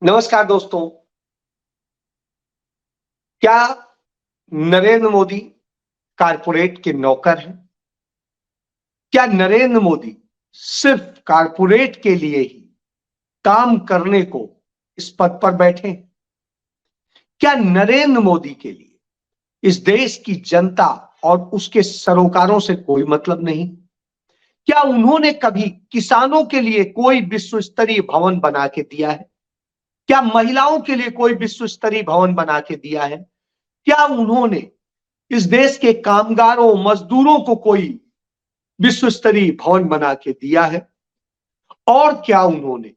नमस्कार दोस्तों। क्या नरेंद्र मोदी कारपोरेट के नौकर हैं? क्या नरेंद्र मोदी सिर्फ कारपोरेट के लिए ही काम करने को इस पद पर बैठे? क्या नरेंद्र मोदी के लिए इस देश की जनता और उसके सरोकारों से कोई मतलब नहीं? क्या उन्होंने कभी किसानों के लिए कोई विश्व स्तरीय भवन बना के दिया है? क्या महिलाओं के लिए कोई विश्व स्तरीय भवन बना के दिया है? क्या उन्होंने इस देश के कामगारों मजदूरों को कोई विश्व स्तरीय भवन बना के दिया है? और क्या उन्होंने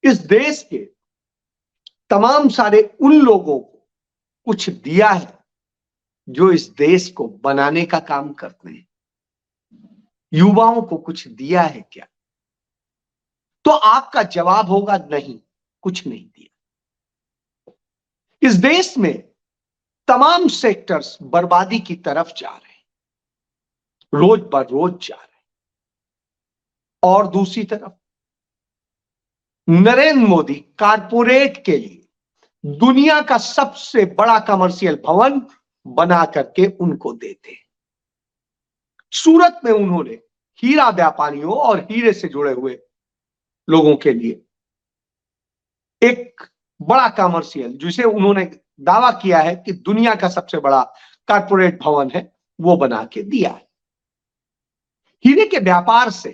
इस देश के तमाम सारे उन लोगों को कुछ दिया है जो इस देश को बनाने का काम करते हैं? युवाओं को कुछ दिया है क्या? तो आपका जवाब होगा नहीं, कुछ नहीं दिया। इस देश में तमाम सेक्टर्स बर्बादी की तरफ जा रहे हैं, रोज बर रोज जा रहे हैं। और दूसरी तरफ नरेंद्र मोदी कारपोरेट के लिए दुनिया का सबसे बड़ा कमर्शियल भवन बना करके उनको देते हैं। सूरत में उन्होंने हीरा व्यापारियों और हीरे से जुड़े हुए लोगों के लिए एक बड़ा कमर्शियल, जिसे उन्होंने दावा किया है कि दुनिया का सबसे बड़ा कारपोरेट भवन है, वो बना के दिया है। हीरे के व्यापार से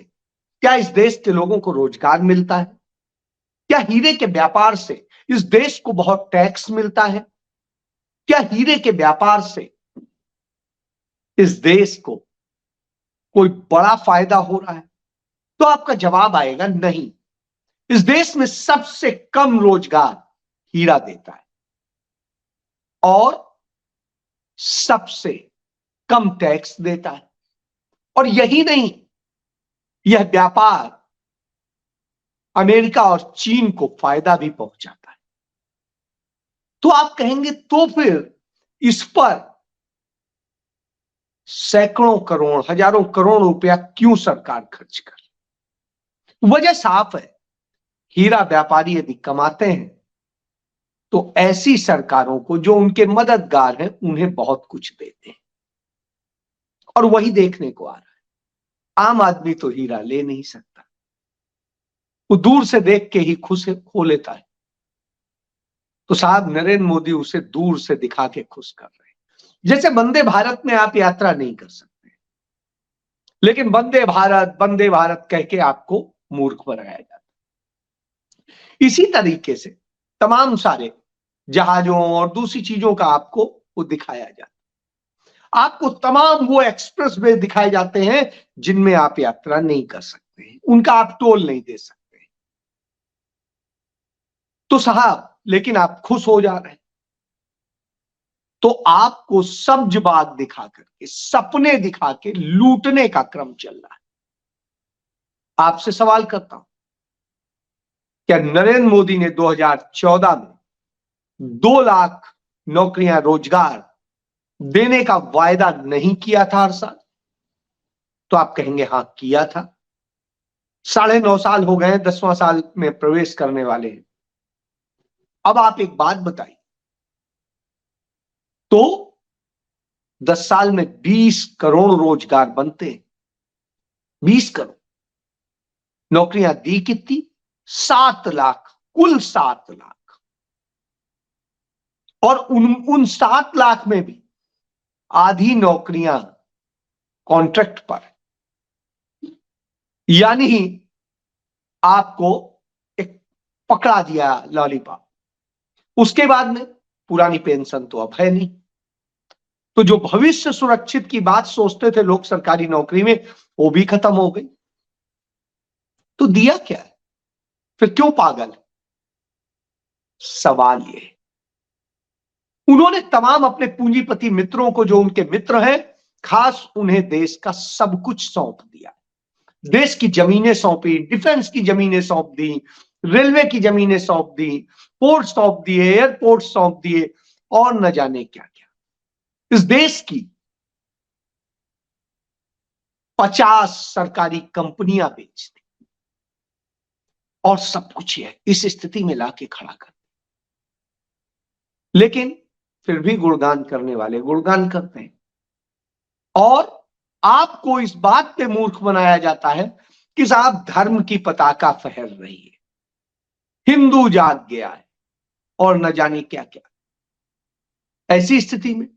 क्या इस देश के लोगों को रोजगार मिलता है? क्या हीरे के व्यापार से इस देश को बहुत टैक्स मिलता है? क्या हीरे के व्यापार से इस देश को कोई बड़ा फायदा हो रहा है? तो आपका जवाब आएगा नहीं। इस देश में सबसे कम रोजगार हीरा देता है और सबसे कम टैक्स देता है। और यही नहीं, यह व्यापार अमेरिका और चीन को फायदा भी पहुंचाता है। तो आप कहेंगे तो फिर इस पर सैकड़ों करोड़, हजारों करोड़ रुपया क्यों सरकार खर्च कर? वजह साफ है, हीरा व्यापारी यदि कमाते हैं तो ऐसी सरकारों को जो उनके मददगार हैं उन्हें बहुत कुछ देते हैं। और वही देखने को आ रहा है। आम आदमी तो हीरा ले नहीं सकता, वो दूर से देख के ही खुश हो लेता है। तो साहब नरेंद्र मोदी उसे दूर से दिखा के खुश कर रहे हैं। जैसे वंदे भारत में आप यात्रा नहीं कर सकते, लेकिन वंदे भारत कह के आपको मूर्ख बनाया जाता है। इसी तरीके से तमाम सारे जहाजों और दूसरी चीजों का आपको वो दिखाया जाता है। आपको तमाम वो एक्सप्रेस वे दिखाए जाते हैं जिनमें आप यात्रा नहीं कर सकते हैं, उनका आप टोल नहीं दे सकते। तो साहब लेकिन आप खुश हो जा रहे हैं। तो आपको सब्ज बाग दिखा करके, सपने दिखा के लूटने का क्रम चल रहा है। आपसे सवाल करता हूं, क्या नरेंद्र मोदी ने 2014 में 2 लाख नौकरियां, रोजगार देने का वायदा नहीं किया था हर साल? तो आप कहेंगे हां किया था। 9.5 साल हो गए, 10वां साल में प्रवेश करने वाले हैं। अब आप एक बात बताइए, तो 10 साल में 20 करोड़ रोजगार बनते हैं। 20 करोड़ नौकरियां दी कितनी? 7 लाख, कुल 7 लाख। और उन 7 लाख में भी आधी नौकरियां कॉन्ट्रैक्ट पर, यानी आपको एक पकड़ा दिया लॉलीपॉप। उसके बाद में पुरानी पेंशन तो अब है नहीं। तो जो भविष्य सुरक्षित की बात सोचते थे लोग सरकारी नौकरी में, वो भी खत्म हो गई। तो दिया क्या है फिर? क्यों पागल? सवाल ये, उन्होंने तमाम अपने पूंजीपति मित्रों को, जो उनके मित्र हैं, खास उन्हें देश का सब कुछ सौंप दिया। देश की जमीनें सौंपी, डिफेंस की जमीनें सौंप दी, रेलवे की जमीनें सौंप दी, पोर्ट सौंप दिए, एयरपोर्ट सौंप दिए, और न जाने क्या क्या। इस देश की 50 सरकारी कंपनियां बेच दी। और सब कुछ है इस स्थिति में लाके खड़ा कर। लेकिन फिर भी गुणगान करने वाले गुणगान करते हैं और आपको इस बात पे मूर्ख बनाया जाता है कि साहब धर्म की पताका फहर रही है, हिंदू जाग गया है और न जाने क्या क्या। ऐसी स्थिति में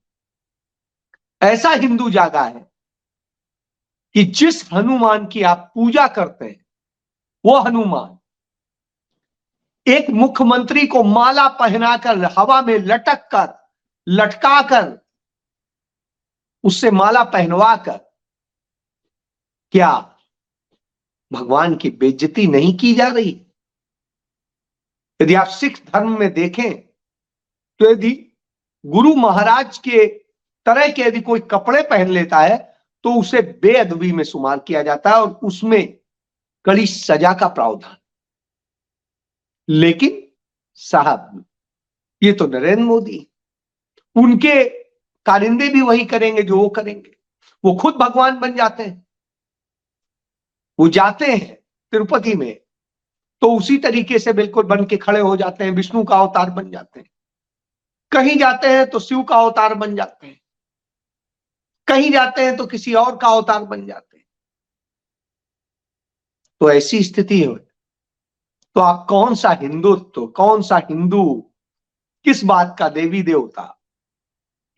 ऐसा हिंदू जागा है कि जिस हनुमान की आप पूजा करते हैं वो हनुमान एक मुख्यमंत्री को माला पहनाकर हवा में लटकाकर उससे माला पहनवाकर क्या भगवान की बेइज्जती नहीं की जा रही? यदि आप सिख धर्म में देखें तो यदि गुरु महाराज के तरह के यदि कोई कपड़े पहन लेता है तो उसे बेअदबी में शुमार किया जाता है और उसमें कड़ी सजा का प्रावधान। लेकिन साहब ये तो नरेंद्र मोदी, उनके कारिंदे भी वही करेंगे जो वो करेंगे। वो खुद भगवान बन जाते हैं। वो जाते हैं तिरुपति में तो उसी तरीके से बिल्कुल बन के खड़े हो जाते हैं, विष्णु का अवतार बन जाते हैं। कहीं जाते हैं तो शिव का अवतार बन जाते हैं, कहीं जाते हैं तो किसी और का अवतार बन जाते हैं। तो ऐसी स्थिति है तो आप कौन सा हिंदुत्व, कौन सा हिंदू, किस बात का देवी देवता,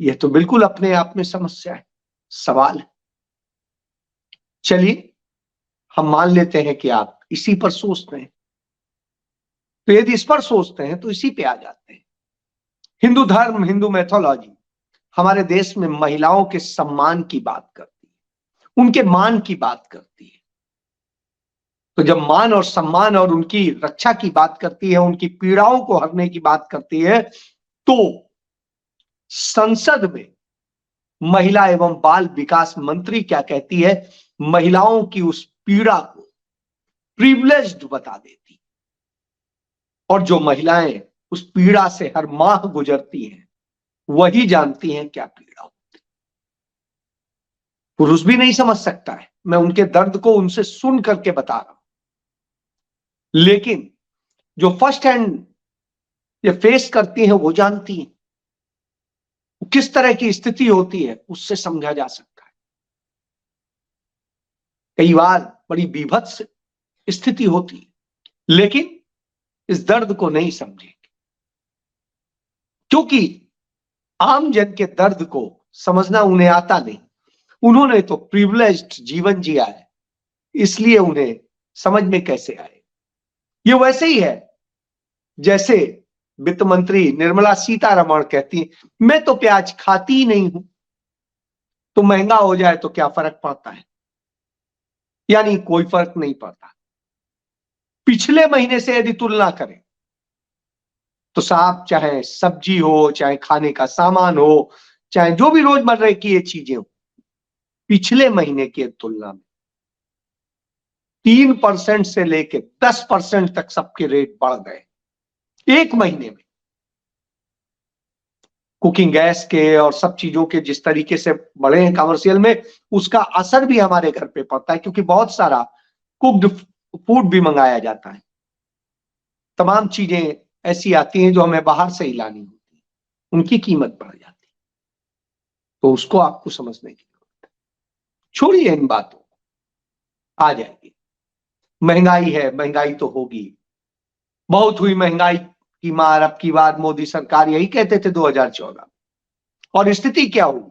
यह तो बिल्कुल अपने आप में समस्या है, सवाल है। चलिए हम मान लेते हैं कि आप इसी पर सोचते हैं, तो यदि इस पर सोचते हैं तो इसी पे आ जाते हैं। हिंदू धर्म, हिंदू मैथोलॉजी हमारे देश में महिलाओं के सम्मान की बात करती है, उनके मान की बात करती है। तो जब मान और सम्मान और उनकी रक्षा की बात करती है, उनकी पीड़ाओं को हरने की बात करती है, तो संसद में महिला एवं बाल विकास मंत्री क्या कहती है? महिलाओं की उस पीड़ा को प्रिविलेज्ड बता देती। और जो महिलाएं उस पीड़ा से हर माह गुजरती हैं वही जानती हैं क्या पीड़ा होती। पुरुष भी नहीं समझ सकता है, मैं उनके दर्द को उनसे सुन करके बता रहा हूं। लेकिन जो फर्स्ट हैंड ये फेस करती हैं वो जानती हैं किस तरह की स्थिति होती है, उससे समझा जा सकता है। कई बार बड़ी बीभत्स स्थिति होती है लेकिन इस दर्द को नहीं समझेंगे, क्योंकि आम जन के दर्द को समझना उन्हें आता नहीं। उन्होंने तो प्रिविलेज्ड जीवन जिया है, इसलिए उन्हें समझ में कैसे आए। ये वैसे ही है जैसे वित्त मंत्री निर्मला सीतारमण कहती है, मैं तो प्याज खाती ही नहीं हूं, तो महंगा हो जाए तो क्या फर्क पड़ता है? यानी कोई फर्क नहीं पड़ता। पिछले महीने से यदि तुलना करें तो साहब चाहे सब्जी हो, चाहे खाने का सामान हो, चाहे जो भी रोजमर्रा की ये चीजें हो, पिछले महीने की तुलना में 3% से लेकर 10% तक सबके रेट बढ़ गए एक महीने में। कुकिंग गैस के और सब चीजों के जिस तरीके से बढ़े हैं कमर्शियल में, उसका असर भी हमारे घर पे पड़ता है, क्योंकि बहुत सारा कुक्ड फूड भी मंगाया जाता है। तमाम चीजें ऐसी आती हैं जो हमें बाहर से ही लानी होती है, उनकी कीमत बढ़ जाती है। तो उसको आपको समझने की जरूरत है। छोड़िए इन बातों, आ जाएगी। महंगाई है, महंगाई तो होगी, बहुत हुई महंगाई की मार अब की बार मोदी सरकार, यही कहते थे 2014। और स्थिति क्या हुई?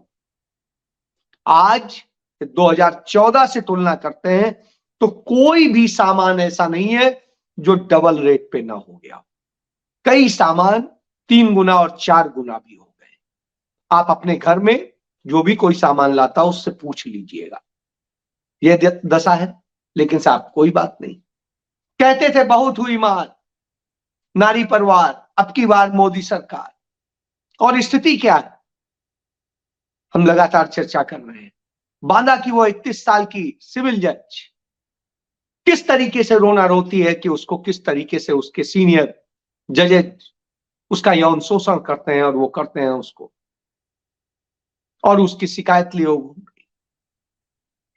आज 2014 से तुलना करते हैं तो कोई भी सामान ऐसा नहीं है जो डबल रेट पे ना हो गया। कई सामान 3 गुना और 4 गुना भी हो गए। आप अपने घर में जो भी कोई सामान लाता हो उससे पूछ लीजिएगा, यह दशा है। लेकिन साहब कोई बात नहीं, कहते थे बहुत हुई मार, नारी परिवार, अब की बार मोदी सरकार। और स्थिति क्या है? हम लगातार चर्चा कर रहे हैं। बांदा की वो 31 साल की सिविल जज किस तरीके से रोना रोती है कि उसको किस तरीके से उसके सीनियर जजेस उसका यौन शोषण करते हैं, और वो करते हैं उसको, और उसकी शिकायत लिए घूम रही।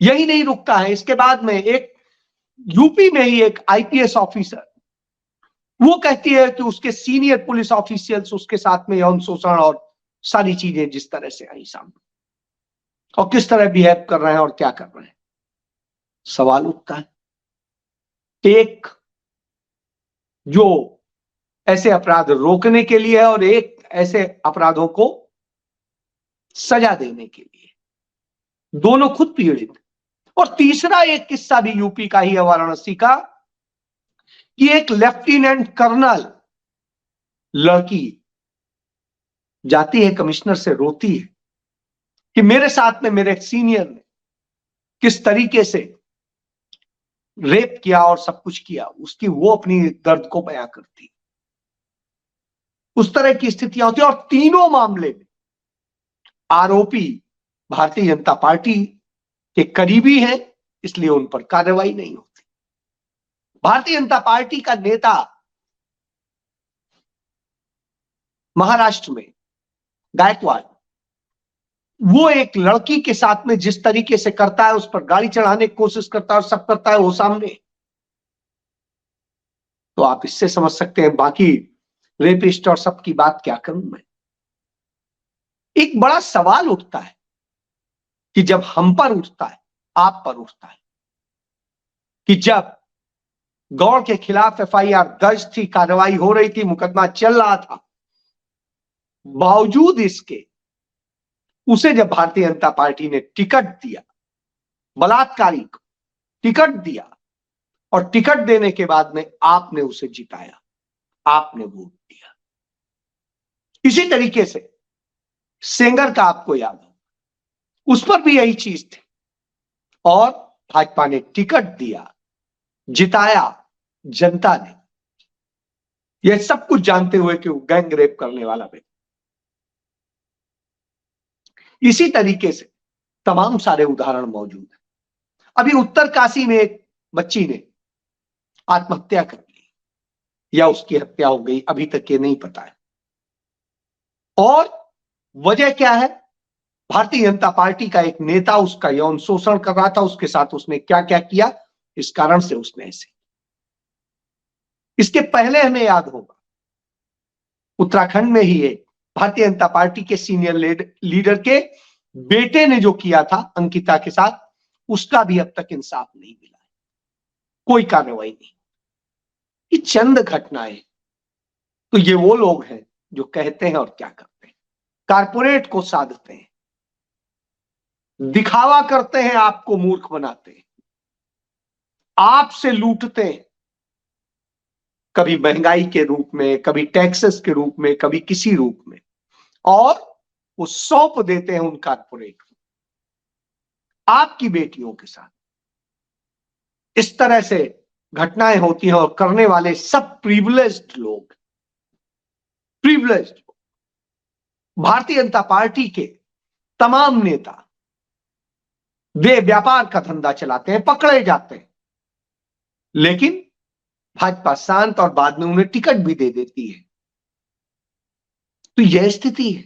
यही नहीं रुकता है, इसके बाद में एक यूपी में ही एक आईपीएस ऑफिसर वो कहती है कि उसके सीनियर पुलिस ऑफिशियल्स उसके साथ में यौन शोषण और सारी चीजें जिस तरह से आई सामने और किस तरह बिहेव कर रहे हैं और क्या कर रहे हैं, सवाल उठता है। एक जो ऐसे अपराध रोकने के लिए है और एक ऐसे अपराधों को सजा देने के लिए, दोनों खुद पीड़ित। और तीसरा एक किस्सा भी यूपी का ही है, वाराणसी का, कि एक लेफ्टिनेंट कर्नल लड़की जाती है कमिश्नर से, रोती है कि मेरे साथ में मेरे सीनियर ने किस तरीके से रेप किया और सब कुछ किया, उसकी वो अपनी दर्द को बयां करती। उस तरह की स्थितियां होती और तीनों मामले में आरोपी भारतीय जनता पार्टी के करीबी हैं, इसलिए उन पर कार्रवाई नहीं होती। भारतीय जनता पार्टी का नेता महाराष्ट्र में गायकवाड़, वो एक लड़की के साथ में जिस तरीके से करता है, उस पर गाड़ी चढ़ाने की कोशिश करता है और सब करता है वो सामने, तो आप इससे समझ सकते हैं बाकी रेपिस्ट और सबकी बात क्या करूं मैं। एक बड़ा सवाल उठता है कि जब हम पर उठता है, आप पर उठता है, कि जब गौड़ के खिलाफ एफआईआर दर्ज थी, कार्रवाई हो रही थी, मुकदमा चल रहा था, बावजूद इसके उसे जब भारतीय जनता पार्टी ने टिकट दिया, बलात्कारी को टिकट दिया और टिकट देने के बाद में आपने उसे जिताया, आपने वोट दिया। इसी तरीके से सेंगर का आपको याद हो, उस पर भी यही चीज थी और भाजपा ने टिकट दिया, जिताया जनता ने, यह सब कुछ जानते हुए कि वो गैंग रेप करने वाला व्यक्ति। इसी तरीके से तमाम सारे उदाहरण मौजूद हैं। अभी उत्तरकाशी में एक बच्ची ने आत्महत्या कर ली या उसकी हत्या हो गई, अभी तक ये नहीं पता है। और वजह क्या है? भारतीय जनता पार्टी का एक नेता उसका यौन शोषण कर रहा था, उसके साथ उसने क्या क्या किया, इस कारण से उसने ऐसे। इसके पहले हमें याद होगा उत्तराखंड में ही एक भारतीय जनता पार्टी के सीनियर लीडर के बेटे ने जो किया था अंकिता के साथ, उसका भी अब तक इंसाफ नहीं मिला है, कोई कार्रवाई नहीं। ये चंद घटनाएं, तो ये वो लोग हैं जो कहते हैं और क्या करते हैं, कारपोरेट को साधते हैं, दिखावा करते हैं, आपको मूर्ख बनाते हैं, आपसे लूटते हैं, कभी महंगाई के रूप में, कभी टैक्सेस के रूप में, कभी किसी रूप में, और वो सौंप देते हैं उन कारपोरेट को आपकी बेटियों के साथ। इस तरह से घटनाएं होती हैं और करने वाले सब प्रिविलेज्ड लोग, प्रिविलेज्ड। भारतीय जनता पार्टी के तमाम नेता वे व्यापार का धंधा चलाते हैं, पकड़े जाते हैं, लेकिन भाजपा शांत और बाद में उन्हें टिकट भी दे देती है। तो यह स्थिति है।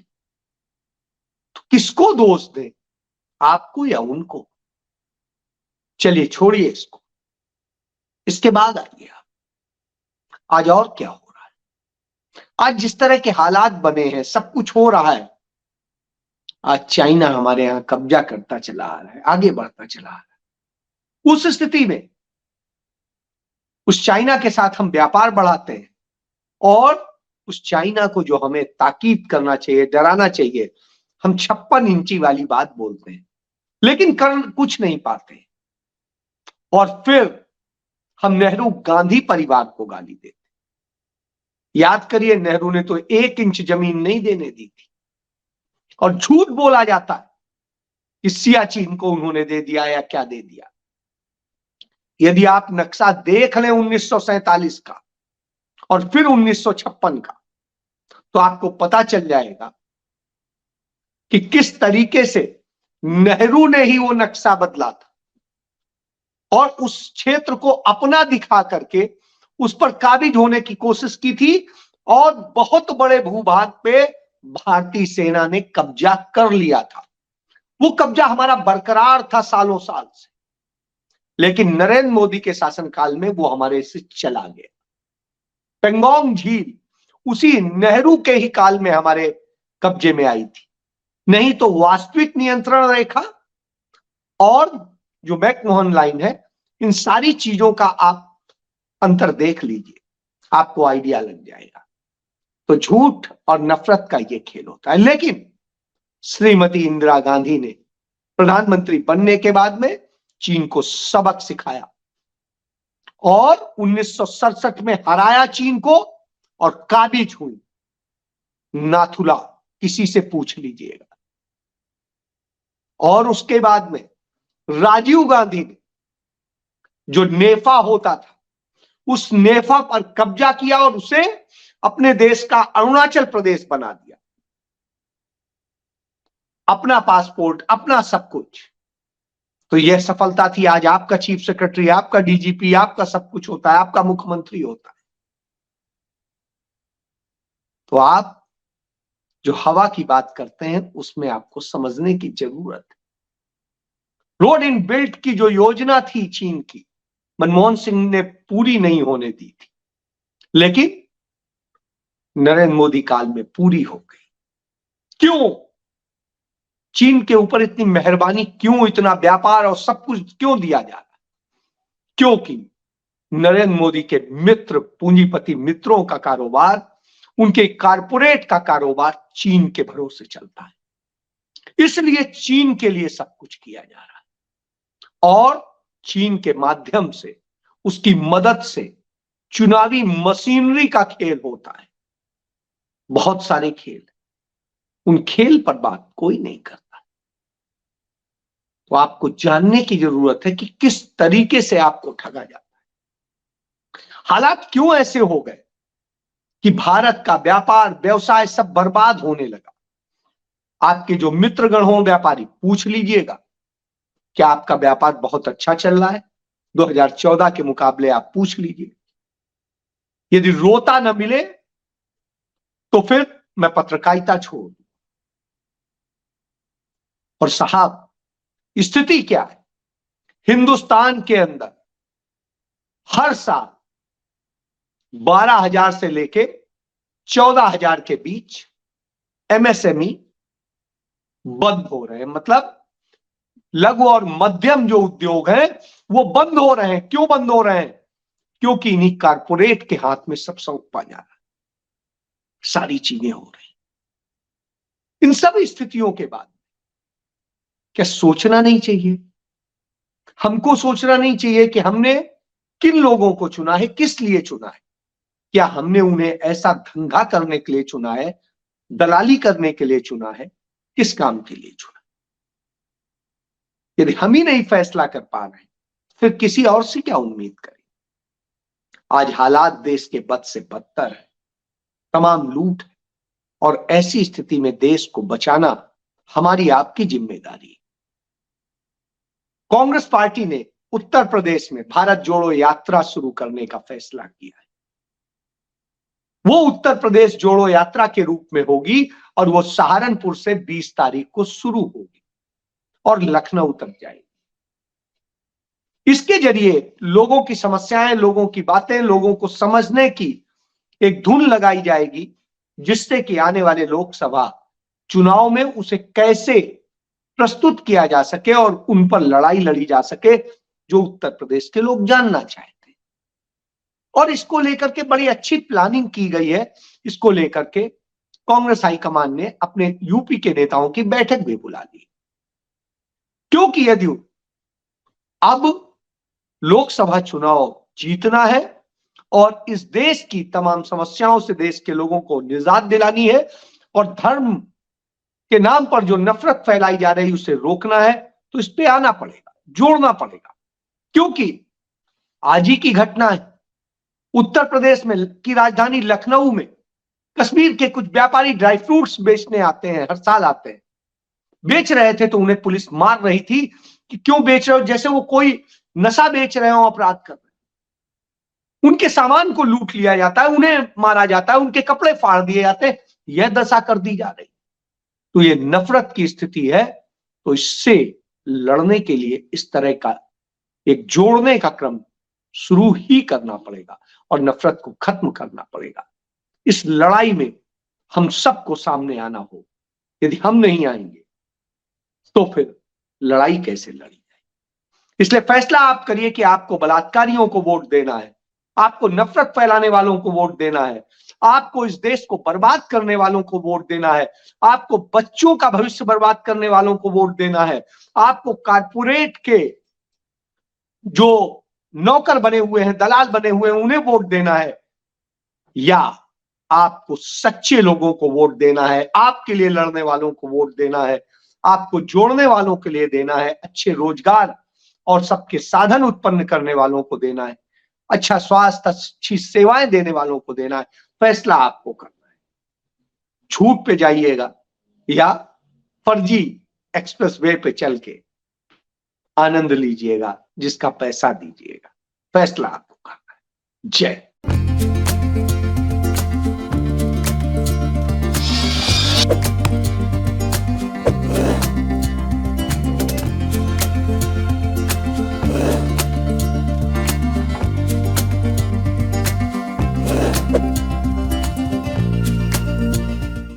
तो किसको दोष दें, आपको या उनको? चलिए छोड़िए इसको, इसके बाद आइए आप, आज और क्या हो रहा है। आज जिस तरह के हालात बने हैं, सब कुछ हो रहा है, आज चाइना हमारे यहां कब्जा करता चला आ रहा है, आगे बढ़ता चला आ रहा है। उस स्थिति में उस चाइना के साथ हम व्यापार बढ़ाते हैं और उस चाइना को जो हमें ताकीद करना चाहिए, डराना चाहिए, हम 56 इंची वाली बात बोलते हैं, लेकिन कर कुछ नहीं पाते। और फिर हम नेहरू गांधी परिवार को गाली देते। याद करिए, नेहरू ने तो 1 इंच जमीन नहीं देने दी थी, और झूठ बोला जाता है कि सियाचिन को उन्होंने दे दिया या क्या दे दिया। यदि आप नक्शा देख लें 1947 का और फिर 1956 का, तो आपको पता चल जाएगा कि किस तरीके से नेहरू ने ही वो नक्शा बदला था और उस क्षेत्र को अपना दिखा करके उस पर काबिज होने की कोशिश की थी, और बहुत बड़े भूभाग पे भारतीय सेना ने कब्जा कर लिया था। वो कब्जा हमारा बरकरार था सालों साल से, लेकिन नरेंद्र मोदी के शासनकाल में वो हमारे से चला गया। पेंगोंग झील उसी नेहरू के ही काल में हमारे कब्जे में आई थी। नहीं तो वास्तविक नियंत्रण रेखा और जो मैकमोहन लाइन है, इन सारी चीजों का आप अंतर देख लीजिए, आपको आइडिया लग जाएगा। तो झूठ और नफरत का ये खेल होता है। लेकिन श्रीमती इंदिरा गांधी ने प्रधानमंत्री बनने के बाद में चीन को सबक सिखाया और 1967 में हराया चीन को और काबिज हुई नाथुला, किसी से पूछ लीजिएगा। और उसके बाद में राजीव गांधी ने जो नेफा होता था, उस नेफा पर कब्जा किया और उसे अपने देश का अरुणाचल प्रदेश बना दिया, अपना पासपोर्ट, अपना सब कुछ। तो यह सफलता थी। आज आपका चीफ सेक्रेटरी, आपका डीजीपी, आपका सब कुछ होता है, आपका मुख्यमंत्री होता है। तो आप जो हवा की बात करते हैं उसमें आपको समझने की जरूरत है। रोड इन बेल्ट की जो योजना थी चीन की, मनमोहन सिंह ने पूरी नहीं होने दी थी, लेकिन नरेंद्र मोदी काल में पूरी हो गई। क्यों? चीन के ऊपर इतनी मेहरबानी क्यों, इतना व्यापार और सब कुछ क्यों दिया जा रहा है? क्योंकि नरेंद्र मोदी के मित्र, पूंजीपति मित्रों का कारोबार, उनके कारपोरेट का कारोबार चीन के भरोसे चलता है। इसलिए चीन के लिए सब कुछ किया जा रहा है और चीन के माध्यम से, उसकी मदद से चुनावी मशीनरी का खेल होता है। बहुत सारे खेल, उन खेल पर बात कोई नहीं करता। तो आपको जानने की जरूरत है कि किस तरीके से आपको ठगा जाता है। हालात क्यों ऐसे हो गए कि भारत का व्यापार, व्यवसाय सब बर्बाद होने लगा। आपके जो मित्रगण हों व्यापारी, पूछ लीजिएगा, क्या आपका व्यापार बहुत अच्छा चल रहा है? 2014 के मुकाबले आप पूछ लीजिए। यदि रोता न मिले तो फिर मैं पत्रकारिता छोड़ दूं। और साहब, स्थिति क्या है? हिंदुस्तान के अंदर हर साल 12,000 से लेके 14,000 के बीच एमएसएमई बंद हो रहे हैं। मतलब लघु और मध्यम जो उद्योग हैं वो बंद हो रहे हैं। क्यों बंद हो रहे हैं? क्योंकि इन्हीं कारपोरेट के हाथ में सब सौंपा जा रहा है, सारी चीजें हो रही। इन सब स्थितियों के बाद क्या सोचना नहीं चाहिए? हमको सोचना नहीं चाहिए कि हमने किन लोगों को चुना है, किस लिए चुना है? क्या हमने उन्हें ऐसा धंधा करने के लिए चुना है, दलाली करने के लिए चुना है, किस काम के लिए चुना? यदि हम ही नहीं फैसला कर पा रहे फिर किसी और से क्या उम्मीद करें? आज हालात देश के बद से बदतर है, तमाम लूट है और ऐसी स्थिति में देश को बचाना हमारी आपकी जिम्मेदारी है। कांग्रेस पार्टी ने उत्तर प्रदेश में भारत जोड़ो यात्रा शुरू करने का फैसला किया है। वो उत्तर प्रदेश जोड़ो यात्रा के रूप में होगी और वो सहारनपुर से 20 तारीख को शुरू होगी और लखनऊ तक जाएगी। इसके जरिए लोगों की समस्याएं, लोगों की बातें, लोगों को समझने की एक धुन लगाई जाएगी, जिससे कि आने वाले लोकसभा चुनाव में उसे कैसे प्रस्तुत किया जा सके और उन पर लड़ाई लड़ी जा सके, जो उत्तर प्रदेश के लोग जानना चाहते हैं। और इसको लेकर के बड़ी अच्छी प्लानिंग की गई है। इसको लेकर के कांग्रेस हाईकमान ने अपने यूपी के नेताओं की बैठक भी बुला ली, क्योंकि यदि अब लोकसभा चुनाव जीतना है और इस देश की तमाम समस्याओं से देश के लोगों को निजात दिलानी है और धर्म के नाम पर जो नफरत फैलाई जा रही है उसे रोकना है, तो इस पे आना पड़ेगा, जोड़ना पड़ेगा। क्योंकि आज ही की घटना है, उत्तर प्रदेश में की राजधानी लखनऊ में कश्मीर के कुछ व्यापारी ड्राई फ्रूट्स बेचने आते हैं, हर साल आते हैं। बेच रहे थे तो उन्हें पुलिस मार रही थी कि क्यों बेच रहे हो, जैसे वो कोई नशा बेच रहे हो, अपराध कर रहे हैं। उनके सामान को लूट लिया जाता है, उन्हें मारा जाता है, उनके कपड़े फाड़ दिए जाते हैं। यह दशा कर दी जा रही। तो ये नफरत की स्थिति है। तो इससे लड़ने के लिए इस तरह का एक जोड़ने का क्रम शुरू ही करना पड़ेगा और नफरत को खत्म करना पड़ेगा। इस लड़ाई में हम सबको सामने आना हो। यदि हम नहीं आएंगे तो फिर लड़ाई कैसे लड़ी जाए। इसलिए फैसला आप करिए कि आपको बलात्कारियों को वोट देना है, आपको नफरत फैलाने वालों को वोट देना है, आपको इस देश को बर्बाद करने वालों को वोट देना है, आपको बच्चों का भविष्य बर्बाद करने वालों को वोट देना है, आपको कारपोरेट के जो नौकर बने हुए हैं, दलाल बने हुए हैं, उन्हें वोट देना है, या आपको सच्चे लोगों को वोट देना है, आपके लिए लड़ने वालों को वोट देना है, आपको जोड़ने वालों के लिए देना है, अच्छे रोजगार और सबके साधन उत्पन्न करने वालों को देना है, अच्छा स्वास्थ्य, अच्छी सेवाएं देने वालों को देना है। फैसला आपको करना है। झूठ पे जाइएगा या फर्जी एक्सप्रेस वे पे चल के आनंद लीजिएगा, जिसका पैसा दीजिएगा। फैसला आपको करना है। जय